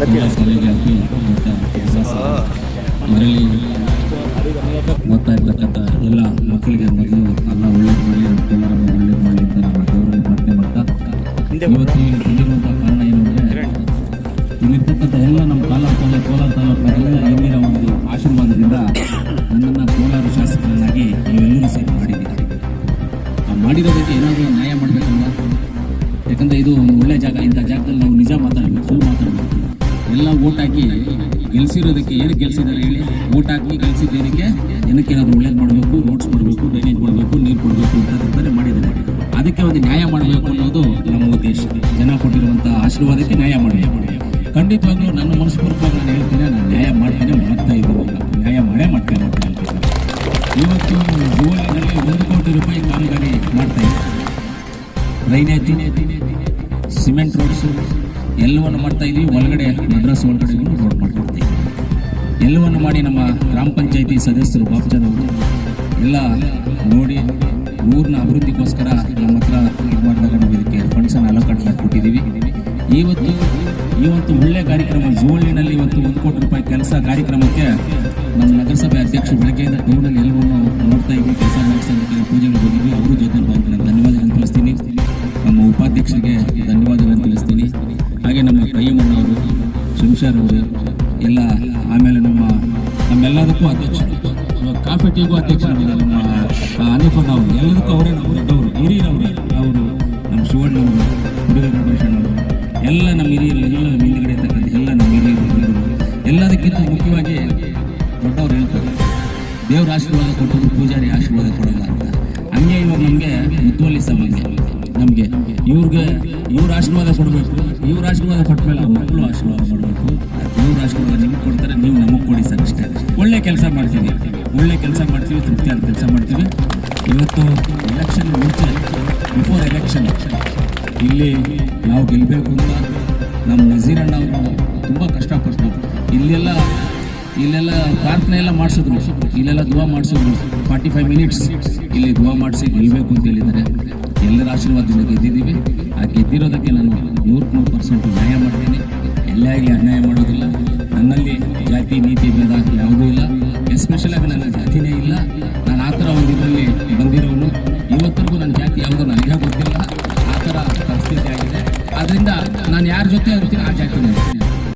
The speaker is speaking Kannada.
ಶಾಲೆಗೆ ಹಾಕಿ ಅದರಲ್ಲಿ ಓದ್ತಾ ಇರ್ತಕ್ಕಂಥ ಎಲ್ಲ ಮಕ್ಕಳಿಗೆ ಮೊದಲು ಎಲ್ಲ ಒಳ್ಳೇದು ಮಾಡಲಿ ಕೋಲಾರಮ್ಮ ಒಳ್ಳೇದು ಮಾಡಲಿ ಅಂತ ನಮ್ಮ ದೇವರಲ್ಲಿ ಪ್ರಾರ್ಥನೆ ಮಾಡ್ತಾ ಇವತ್ತು ಇಲ್ಲಿ ಬಂದಿರುವಂಥ ಕಾರಣ ಏನು ಅಂದರೆ ಇಲ್ಲಿರ್ತಕ್ಕಂಥ ಎಲ್ಲ ನಮ್ಮ ಕೋಲಾರ ತಾಲೂಕಿನ ಎಲ್ಲ ಹಿರಿಯರ ಒಂದು ಆಶೀರ್ವಾದದಿಂದ ನನ್ನನ್ನು ಕೋಲಾರ ಶಾಸಕರನ್ನಾಗಿ ನೀವೆಲ್ಲರೂ ಸೇರಿ ಮಾಡಿದ್ದೀರಿ. ಮಾಡಿರೋದಕ್ಕೆ ಏನಾದರೂ ನ್ಯಾಯ ಮಾಡಬೇಕಲ್ಲ. ಯಾಕಂದರೆ ಇದು ಒಂದು ಒಳ್ಳೆಯ ಜಾಗ. ಇಂಥ ಜಾಗದಲ್ಲಿ ನಾವು ನಿಜ ಮಾತಾಡಬೇಕು, ಸುಳ್ಳು ಮಾತಾಡಬೇಕು. ಎಲ್ಲ ಓಟ್ ಹಾಕಿ ಗೆಲ್ಸಿರೋದಕ್ಕೆ ಏನು ಗೆಲ್ಸಿದ್ದಾರೆ ಹೇಳಿ? ಓಟ್ ಹಾಕಿ ಗೆಲ್ಸಿದ್ದೇನಕ್ಕೆ? ಜನಕ್ಕೆ ಏನಾದರೂ ಒಳ್ಳೇದು ಮಾಡಬೇಕು, ರೋಡ್ಸ್ ಮಾಡಬೇಕು, ಡ್ರೈನೇಜ್ ಮಾಡಬೇಕು, ನೀರು ಕೊಡಬೇಕು ಅಂತಂದರೆ ಮಾಡಿದ್ದಾರೆ. ಅದಕ್ಕೆ ಒಂದು ನ್ಯಾಯ ಮಾಡಬೇಕು ಅನ್ನೋದು ನಮ್ಮ ಉದ್ದೇಶ. ಜನ ಕೊಟ್ಟಿರುವಂಥ ಆಶೀರ್ವಾದಕ್ಕೆ ನ್ಯಾಯ ಮಾಡಬೇಕು. ಖಂಡಿತವಾಗ್ಲೂ ನನ್ನ ಮನಸ್ಪೂರ್ವಕವಾಗಿ ನಾನು ಹೇಳ್ತೇನೆ, ನಾನು ನ್ಯಾಯ ಮಾಡ್ತೇನೆ, ಮಾಡ್ತಾ ಇದ್ದೀನಿ, ನ್ಯಾಯ ಮಾಡೇ ಮಾಡ್ತೇನೆ ಅಂತ ಹೇಳ್ತೀನಿ. ಇವತ್ತು ಜುವಲ್ಲಿನಲ್ಲಿ 1 ಕೋಟಿ ರೂಪಾಯಿ ಕಾಮಗಾರಿ ಮಾಡ್ತಾ ಇದ್ದಾರೆ. ಡ್ರೈನೇಜ್, ಸಿಮೆಂಟ್ ರೋಡ್ಸು ಎಲ್ಲವನ್ನು ಮಾಡ್ತಾ ಇದ್ದೀವಿ. ಒಳಗಡೆ ಮದ್ರಾಸ್ ಒಳಗಡೆ ರೋಡ್ ಮಾಡ್ಕೊಡ್ತಾ ಇದ್ದೀವಿ. ಎಲ್ಲವನ್ನು ಮಾಡಿ ನಮ್ಮ ಗ್ರಾಮ ಪಂಚಾಯತಿ ಸದಸ್ಯರು ಬಾಬುಜನವರು ಎಲ್ಲ ನೋಡಿ ಊರಿನ ಅಭಿವೃದ್ಧಿಗೋಸ್ಕರ ನಮ್ಮ ಹತ್ರ ಇದು ಮಾಡಿದಾಗ ನಾವು ಇದಕ್ಕೆ ಫಂಡ್ಸನ್ನು ಅಲೋಕೇಟ್ ಮಾಡಿಕೊಟ್ಟಿದ್ದೀವಿ. ಇವತ್ತು ಒಳ್ಳೆಯ ಕಾರ್ಯಕ್ರಮ ಜುವಳ್ಳಿನಲ್ಲಿ ಇವತ್ತು 1 ಕೋಟಿ ರೂಪಾಯಿ ಕೆಲಸ ಕಾರ್ಯಕ್ರಮಕ್ಕೆ ನಮ್ಮ ನಗರಸಭೆ ಅಧ್ಯಕ್ಷರು ಬೆಳಗ್ಗೆಯಿಂದ ಟೌನಲ್ಲಿ ಎಲ್ಲವನ್ನು ನೋಡ್ತಾ ಇದ್ವಿ, ಕೆಲಸ ಮಾಡಿಸೋದಕ್ಕೆ ಪೂಜೆಗಳು ಹೋಗಿದ್ವಿ. ಅವರು ಜೊತೆ ನಾನು ಧನ್ಯವಾದಗಳನ್ನು ತಿಳಿಸ್ತೀನಿ. ನಮ್ಮ ಉಪಾಧ್ಯಕ್ಷರಿಗೆ ಧನ್ಯವಾದಗಳನ್ನು ತಿಳಿಸ್ತೀನಿ. ಹಾಗೆ ನಮ್ಮ ಕೈಯಮ್ಮನವರು, ಶಂಶಾರ್ ಅವರು ಎಲ್ಲ, ಆಮೇಲೆ ನಮ್ಮೆಲ್ಲದಕ್ಕೂ ಅಧ್ಯಕ್ಷರು, ಕಾಫಿ ಟೀಗೂ ಅಧ್ಯಕ್ಷರು ನಮ್ಮ ಅನಿಫನ್ ಅವರು, ಎಲ್ಲದಕ್ಕೂ ಅವರೇ ನಮ್ಮ ದೊಡ್ಡವರು, ಹಿರಿಯರವರು. ಅವರು ನಮ್ಮ ಶಿವಣ್ಣವರು, ಹುಡುಗರ ಭೂಷಣವರು ಎಲ್ಲ ನಮ್ಮ ಹಿರಿಯರು, ಎಲ್ಲ ಹಿಂದುಗಡೆ ಇರ್ತಕ್ಕಂಥ ಎಲ್ಲ ನಮ್ಮ ಹಿರಿಯರು. ಎಲ್ಲದಕ್ಕಿಂತ ಮುಖ್ಯವಾಗಿ ದೊಡ್ಡವರು ಹೇಳ್ತಾರೆ, ದೇವ್ರ ಆಶೀರ್ವಾದ ಕೊಟ್ಟರು ಪೂಜಾರಿ ಆಶೀರ್ವಾದ ಕೊಡಲ್ಲ ಅಂತ. ಹಂಗೆ ಇವಾಗ ನಮಗೆ ಮುದ್ವಲ್ಲಿ ಸಂಬಂಧ, ನಮಗೆ ಇವ್ರ ಆಶೀರ್ವಾದ ಕೊಡಬೇಕು. ಇವ್ರ ಆಶೀರ್ವಾದ ಕೊಟ್ಟ ಮೇಲೆ ಮಕ್ಕಳು ಆಶೀರ್ವಾದ ಮಾಡಬೇಕು. ಇವ್ರ ಆಶೀರ್ವಾದ ನಿಮ್ಗೆ ಕೊಡ್ತಾರೆ, ನೀವು ನಮಗೆ ಕೊಡಿ ಸರ್ ಅಷ್ಟೇ. ಒಳ್ಳೆ ಕೆಲಸ ಮಾಡ್ತೀವಿ, ತೃಪ್ತಿಯಾದ ಕೆಲಸ ಮಾಡ್ತೀವಿ. ಇವತ್ತು ಎಲೆಕ್ಷನ್ ಮುಂಚೆ, ಬಿಫೋರ್ ಎಲೆಕ್ಷನ್ ಇಲ್ಲಿ ನಾವು ಗೆಲ್ಲಬೇಕು ಅಂತ ನಮ್ಮ ನಜೀರಣ್ಣ ಅವರು ತುಂಬ ಕಷ್ಟಪಟ್ಟು ಇಲ್ಲೆಲ್ಲ ಪ್ರಾರ್ಥನೆ ಎಲ್ಲ ಮಾಡಿಸಿದ್ರು, ಇಲ್ಲೆಲ್ಲ ದುವಾ ಮಾಡಿಸಿದ್ರು. 45 ಮಿನಿಟ್ಸ್ ಇಲ್ಲಿ ದುವಾ ಮಾಡಿಸಿ ಗೆಲ್ಲಬೇಕು ಅಂತ ಹೇಳಿದ್ದಾರೆ. ಎಲ್ಲರ ಆಶೀರ್ವಾದದಿಂದ ಗೆದ್ದಿದ್ದೀವಿ. ಆ ಗೆದ್ದಿರೋದಕ್ಕೆ ನಾನು 100% ನ್ಯಾಯ ಮಾಡ್ತೀನಿ. ಎಲ್ಲಾಗಲಿ ಅನ್ಯಾಯ ಮಾಡೋದಿಲ್ಲ. ನನ್ನಲ್ಲಿ ಜಾತಿ ನೀತಿ ಭೇದ ಯಾವುದೂ ಇಲ್ಲ.